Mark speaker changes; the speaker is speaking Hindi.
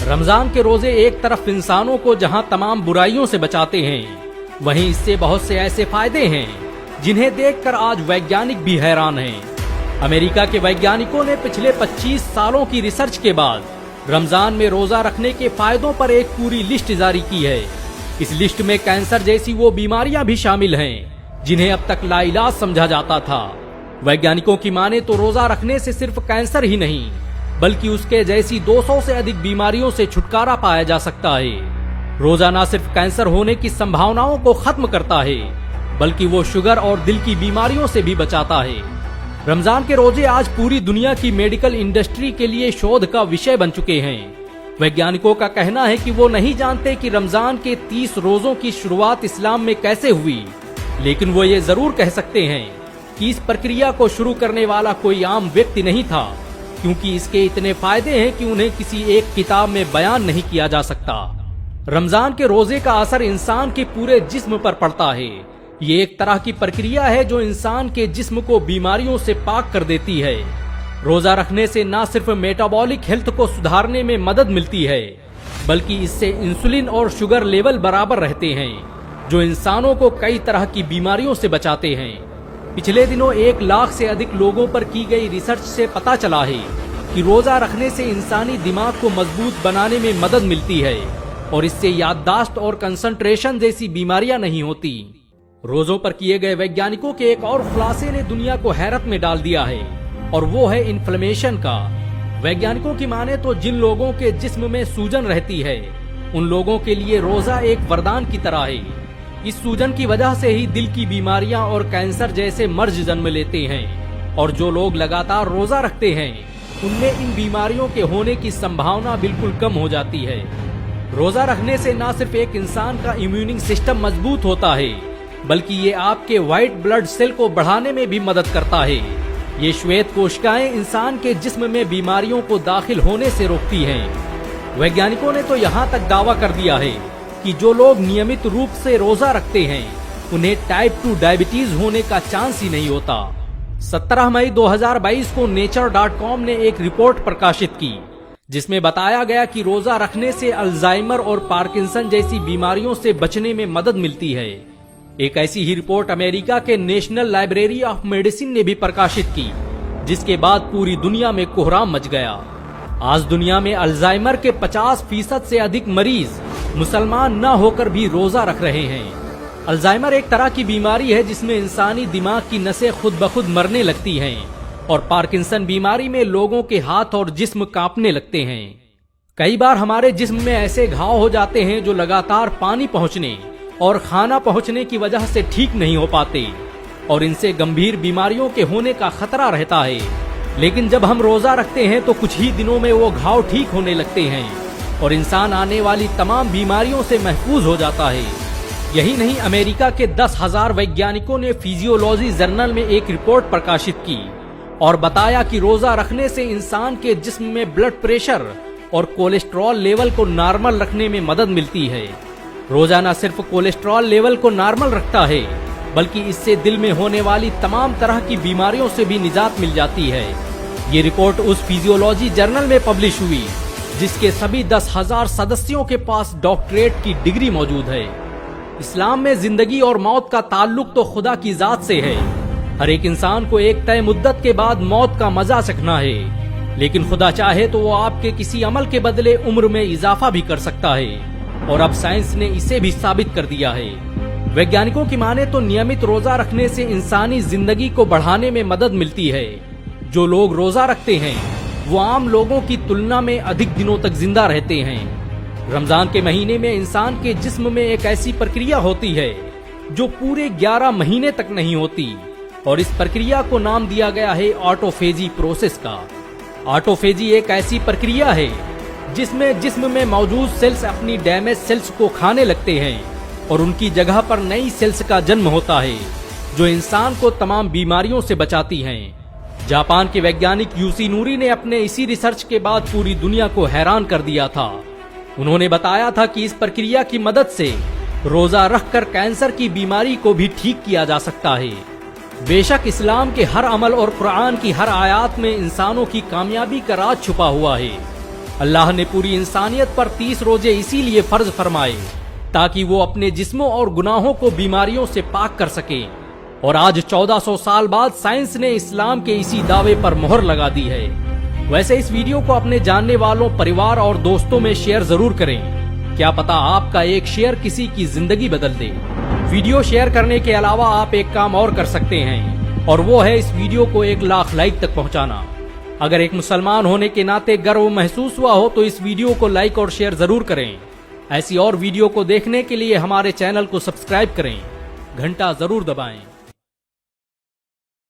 Speaker 1: रमजान के रोजे एक तरफ इंसानों को जहां तमाम बुराइयों से बचाते हैं, वहीं इससे बहुत से ऐसे फायदे हैं जिन्हें देखकर आज वैज्ञानिक भी हैरान हैं। अमेरिका के वैज्ञानिकों ने पिछले 25 सालों की रिसर्च के बाद रमजान में रोजा रखने के फायदों पर एक पूरी लिस्ट जारी की है। इस लिस्ट में कैंसर जैसी वो बीमारियां भी शामिल हैं जिन्हें अब तक लाइलाज समझा जाता था। वैज्ञानिकों की माने तो रोजा रखने से सिर्फ कैंसर ही नहीं बल्कि उसके जैसी 200 से अधिक बीमारियों से छुटकारा पाया जा सकता है। रोजा न सिर्फ कैंसर होने की संभावनाओं को खत्म करता है बल्कि वो शुगर और दिल की बीमारियों से भी बचाता है। रमजान के रोजे आज पूरी दुनिया की मेडिकल इंडस्ट्री के लिए शोध का विषय बन चुके हैं। वैज्ञानिकों का कहना है कि वो नहीं जानते कि रमजान के 30 रोजों की शुरुआत इस्लाम में कैसे हुई, लेकिन वो ये जरूर कह सकते हैं कि इस प्रक्रिया को शुरू करने वाला कोई आम व्यक्ति नहीं था, क्योंकि इसके इतने फायदे हैं कि उन्हें किसी एक किताब में बयान नहीं किया जा सकता। रमजान के रोजे का असर इंसान के पूरे जिस्म पर पड़ता है। ये एक तरह की प्रक्रिया है जो इंसान के जिस्म को बीमारियों से पाक कर देती है। रोजा रखने से न सिर्फ मेटाबॉलिक हेल्थ को सुधारने में मदद मिलती है बल्कि इससे इंसुलिन और शुगर लेवल बराबर रहते हैं, जो इंसानों को कई तरह की बीमारियों से बचाते हैं। पिछले दिनों 1 लाख से अधिक लोगों पर की गई रिसर्च से पता चला है कि रोजा रखने से इंसानी दिमाग को मजबूत बनाने में मदद मिलती है और इससे याददाश्त और कंसंट्रेशन जैसी बीमारियां नहीं होती। रोजों पर किए गए वैज्ञानिकों के एक और खुलासे ने दुनिया को हैरत में डाल दिया है और वो है इन्फ्लेमेशन का। वैज्ञानिकों की माने तो जिन लोगों के जिस्म में सूजन रहती है उन लोगों के लिए रोजा एक वरदान की तरह है। इस सूजन की वजह से ही दिल की बीमारियां और कैंसर जैसे मर्ज जन्म लेते हैं और जो लोग लगातार रोजा रखते हैं उनमें इन बीमारियों के होने की संभावना बिल्कुल कम हो जाती है। रोजा रखने से न सिर्फ एक इंसान का इम्यूनिंग सिस्टम मजबूत होता है बल्कि ये आपके व्हाइट ब्लड सेल को बढ़ाने में भी मदद करता है। ये श्वेत कोशिकाएं इंसान के जिस्म में बीमारियों को दाखिल होने से रोकती हैं। वैज्ञानिकों ने तो यहाँ तक दावा कर दिया है कि जो लोग नियमित रूप से रोजा रखते हैं उन्हें टाइप 2 डायबिटीज होने का चांस ही नहीं होता। 17 मई 2022 को nature.com ने एक रिपोर्ट प्रकाशित की जिसमें बताया गया कि रोजा रखने से अल्जाइमर और पार्किंसन जैसी बीमारियों से बचने में मदद मिलती है। एक ऐसी ही रिपोर्ट अमेरिका के नेशनल लाइब्रेरी ऑफ मेडिसिन ने भी प्रकाशित की, जिसके बाद पूरी दुनिया में कोहराम मच गया। आज दुनिया में अल्जाइमर के 50% से अधिक मरीज मुसलमान न होकर भी रोजा रख रहे हैं। अल्जाइमर एक तरह की बीमारी है जिसमें इंसानी दिमाग की नसें खुद ब खुद मरने लगती हैं और पार्किंसन बीमारी में लोगों के हाथ और जिस्म कांपने लगते हैं। कई बार हमारे जिस्म में ऐसे घाव हो जाते हैं जो लगातार पानी पहुंचने और खाना पहुंचने की वजह से ठीक नहीं हो पाते और इनसे गंभीर बीमारियों के होने का खतरा रहता है। लेकिन जब हम रोजा रखते हैं तो कुछ ही दिनों में वो घाव ठीक होने लगते हैं और इंसान आने वाली तमाम बीमारियों से महफूज हो जाता है। यही नहीं, अमेरिका के 10,000 वैज्ञानिकों ने फिजियोलॉजी जर्नल में एक रिपोर्ट प्रकाशित की और बताया कि रोजा रखने से इंसान के जिस्म में ब्लड प्रेशर और कोलेस्ट्रॉल लेवल को नॉर्मल रखने में मदद मिलती है। रोजा न सिर्फ कोलेस्ट्रॉल लेवल को नॉर्मल रखता है बल्कि इससे दिल में होने वाली तमाम तरह की बीमारियों से भी निजात मिल जाती है। ये रिपोर्ट उस फिजियोलॉजी जर्नल में पब्लिश हुई जिसके सभी 10,000 सदस्यों के पास डॉक्टरेट की डिग्री मौजूद है। इस्लाम में जिंदगी और मौत का ताल्लुक तो खुदा की जात से है। हर एक इंसान को एक तय मुद्दत के बाद मौत का मजा चखना है, लेकिन खुदा चाहे तो वो आपके किसी अमल के बदले उम्र में इजाफा भी कर सकता है और अब साइंस ने इसे भी साबित कर दिया है। वैज्ञानिकों की माने तो नियमित रोजा रखने से इंसानी जिंदगी को बढ़ाने में मदद मिलती है। जो लोग रोजा रखते हैं वो आम लोगों की तुलना में अधिक दिनों तक जिंदा रहते हैं। रमजान के महीने में इंसान के जिस्म में एक ऐसी प्रक्रिया होती है जो पूरे 11 महीने तक नहीं होती और इस प्रक्रिया को नाम दिया गया है ऑटोफेजी प्रोसेस का। ऑटोफेजी एक ऐसी प्रक्रिया है जिसमें जिस्म में मौजूद सेल्स अपनी डैमेज सेल्स को खाने लगते हैं और उनकी जगह पर नई सेल्स का जन्म होता है जो इंसान को तमाम बीमारियों से बचाती हैं। जापान के वैज्ञानिक यूसीनोरी ने अपने इसी रिसर्च के बाद पूरी दुनिया को हैरान कर दिया था। उन्होंने बताया था कि इस प्रक्रिया की मदद से रोजा रखकर कैंसर की बीमारी को भी ठीक किया जा सकता है। बेशक इस्लाम के हर अमल और कुरान की हर आयत में इंसानों की कामयाबी का राज छुपा हुआ है। अल्लाह ने पूरी इंसानियत पर 30 रोजे इसीलिए फर्ज फरमाए ताकि वो अपने जिस्मों और गुनाहों को बीमारियों से पाक कर सके। और आज 1400 साल बाद साइंस ने इस्लाम के इसी दावे पर मोहर लगा दी है। वैसे इस वीडियो को अपने जानने वालों, परिवार और दोस्तों में शेयर जरूर करें। क्या पता आपका एक शेयर किसी की जिंदगी बदल दे। वीडियो शेयर करने के अलावा आप एक काम और कर सकते हैं, और वो है इस वीडियो को 1 लाख लाइक तक पहुंचाना। अगर एक मुसलमान होने के नाते गर्व महसूस हुआ हो तो इस वीडियो को लाइक और शेयर जरूर करें। ऐसी और वीडियो को देखने के लिए हमारे चैनल को सब्सक्राइब करें, घंटा जरूर दबाएं।